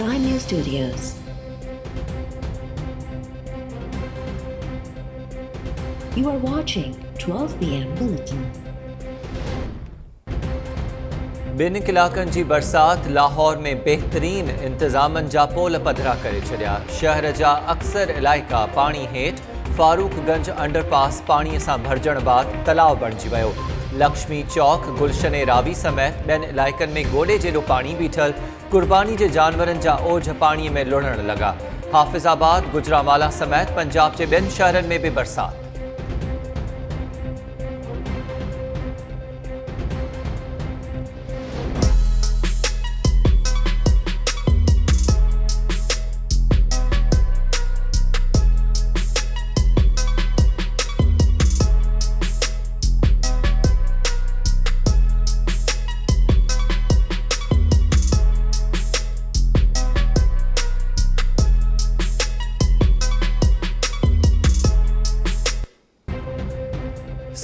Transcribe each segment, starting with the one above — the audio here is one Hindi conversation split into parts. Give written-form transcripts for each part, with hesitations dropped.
Sky News Studios. You are watching 12 p.m. Bulletin. ॿिनि कलाकनि जी बरसाति लाहौर में बहितरीन इंतज़ामनि जा पोल पधरा करे छॾिया। शहर जा अक्सर इलाइक़ा पाणी हेठि फारूकगंज अंडरपास पाणीअ सां भरिजण बैदि तलाउ बणिजी वियो। लक्ष्मी चौक गुलशन रावी समेत ॿियनि इलाइक़नि में गोॾे जेॾो पाणी बीठल। कुर्बानी जे जानवरनि जा ओझ पाणीअ में लुढ़ण लॻा। हाफ़िज़ाबाद गुजरांवाला समेत पंजाब जे ॿियनि शहरनि में बि बरसाति।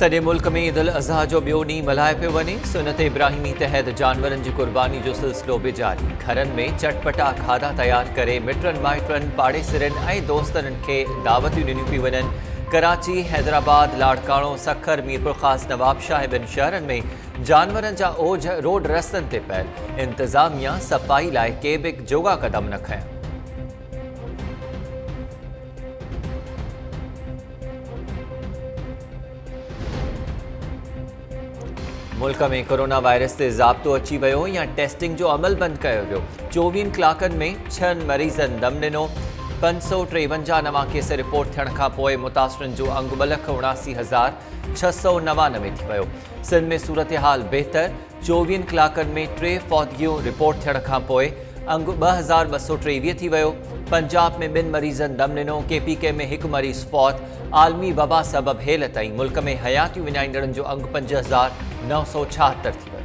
सॼे मुल्क में ईद उल अज़हा जो ॿियो ॾींहुं मल्हाए पियो वञे। सुन्नत इब्राहिमी तहत जानवरनि जी कुर्बानी जो सिलसिलो बि जारी। घरनि में चटपटा खाधा तयारु करे मिटनि माइटनि पाड़ेसिरनि ऐं दोस्तनि खे दावतियूं ॾिनियूं पियूं वञनि। कराची, हैदराबाद, लाड़काणो, सखर, मीरपुर ख़ास, नवाबशाह ऐं ॿिनि शहरनि में जानवरनि जा ओझ रोड रस्तनि ते पियल। इंतिज़ामिया सफ़ाई लाइ के बि जोगा क़दम न खंया। मुल्क में कोरोना वायरस ते ज़ाब्तो अची वियो या टेस्टिंग जो अमल बंदि कयो वियो। 24 कलाकनि में 6 मरीज़नि दम ॾिनो। 553 नवां केस रिपोर्ट थियण खां पोइ मुतासिरनि जो अंगु 2,79,699 थी वियो। सिंध में सूरत हाल बहितर। 24 कलाकनि में 3 फ़ौतगियूं रिपोर्ट थियण खां पोइ अंगु 2,223 थी वियो। पंजाब में 2 मरीज़नि दम ॾिनो। KPK में 1 मरीज़ फ़ौत। आलमी वबा सबब हेल ताईं मुल्क में हयातियूं विञाईंदड़नि जो अंगु 5,976 थी वियो।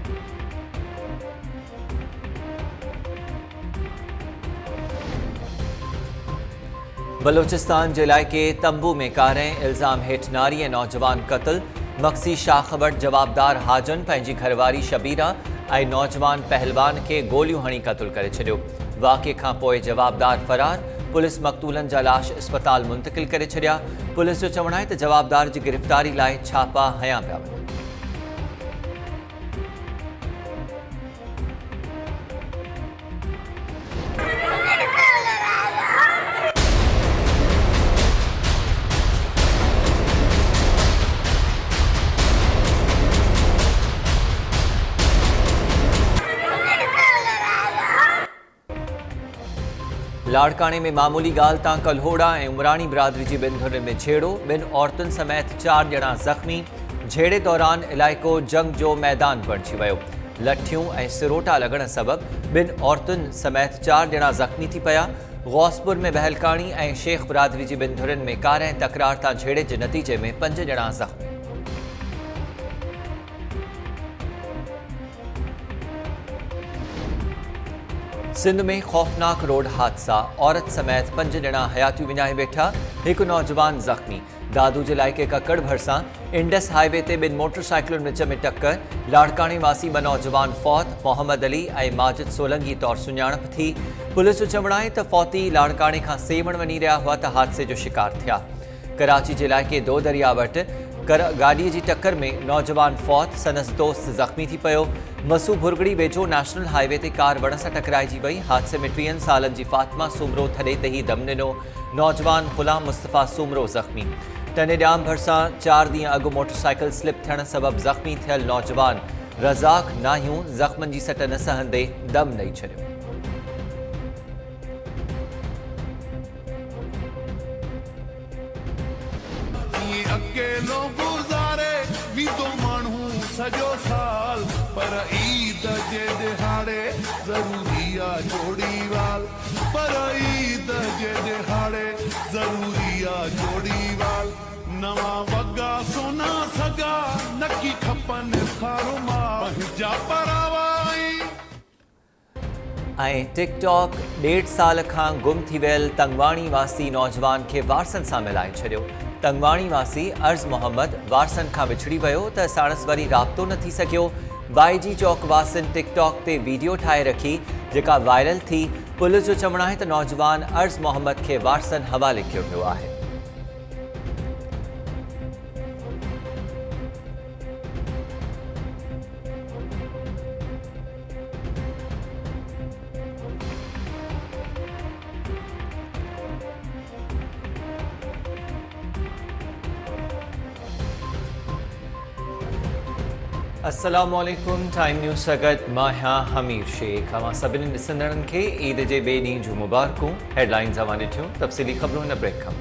बलोचिस्तान जे इलाइक़े तंबू में कारें इल्ज़ाम हेठि नारी ऐं नौजवान क़त्ल। मक्सी शाख वटि जवाबदार हाजन पंहिंजी घरवारी शबीरा ऐं नौजवान पहलवान खे गोलियूं हणी क़त्ल करे छॾियो। वाक़े खां पोइ जवाबदार फ़रार। पुलिस मक़तूलनि जा लाश अस्पताल मुंतक़िल करे छॾिया। पुलिस जो चवणु आहे त जवाबदार जी गिरफ़्तारी लाइ छापा हयां पिया वञनि। लाड़काणे में मामूली ॻाल्हि तां कल्होड़ा ऐं उमराणी बिरादरी जी 2 धुरनि में झेड़ो। 2 औरतुनि समेत 4 ॼणा ज़ख़्मी। झेड़े दौरान इलाइक़ो जंग जो मैदान बणिजी वियो। लठियूं ऐं सिरोटा लॻण सबबि 2 औरतुनि समेत 4 ॼणा ज़ख़्मी थी पिया। गौसपुर में बहलकाणी ऐं शेख बिरादरी जी 2 धुरनि में कार ऐं तकरार तां झेड़े जे नतीजे में 5 ॼणा ज़ख़्मी। सिंध में खौफनाक रोड हादसा। औरत समेत 5 ॼणा हयातियूं विञाए वेठा। 1 नौजवान ज़ख़्मी। दादू जे इलाइक़े ककड़ भरिसां इंडस हाईवे ते 2 मोटरसाइकिलुनि विच में टक्कर। लाड़काणे वासी 2 नौजवान फ़ौत। मोहम्मद अली ऐं माजिद सोलंगी तौरु सुञाणप थी। पुलिस जो चवणु आहे त फ़ौती लाड़काणे खां सेवण वञी रहिया हुआ त हादसे जो शिकार थिया। कराची जे इलाइक़े दो दरिया वटि गाॾीअ जी टक्कर में नौजवान फ़ौत। संदसि दोस्त ज़ख़्मी थी पियो। मसू भुरगड़ी वेझो नेशनल हाईवे ते कार वण सां टकराइजी वई। हादसे में 30 सालनि जी फातिमा सूमरो थॾे ते ई दम ॾिनो। नौजवान ग़ुलाम मुस्तफ़ा सूमरो ज़ख़्मी। टनेजाम भरिसां 4 ॾींहं अॻु मोटरसाइकिल स्लिप थियण सबबि ज़ख़्मी थियल नौजवान रज़ाक नाहियूं ज़ख़्मनि जी सट न सहंदे दम ॾेई छॾियो। अकेलो गुज़ारे भी तो माण्हू सॼो साल पर ईद जे दिहाड़े ज़रूरी आहे जोड़ीवाल। पर ईद जे दिहाड़े ज़रूरी आहे जोड़ीवाल। नवां वॻा सोना सॻा नकी खपनि खारुमा पंहिंजा परावा। ऐं टिकटॉक 1.5 साल खां गुम थी वियल तंगवाणी वासी नौजवान खे वारसनि सां मिलाए छॾियो। तंगवाणी वासी अर्ज़ मोहम्मद वारसनि खां विछड़ी वियो त साणुसि वरी राब्तो न थी सघियो। बाईजी चौक वासिन टिकटॉक ते वीडियो ठाहे रखी जेका वायरल थी। पुलिस जो चवणु आहे त नौजवान अर्ज़ मोहम्मद खे वारसन हवाले कयो वियो आहे। अस्सलामुअलैकुम। टाइम न्यूज़ सां गॾु मां आहियां हमीर शेख। अवां सभिनी ॾिसंदड़नि खे ईद जे ॿिए ॾींहं जूं मुबारकूं। हेडलाइन्स अवां ॾिठियूं, तफ़सीली ख़बरूं हिन ब्रेक खां।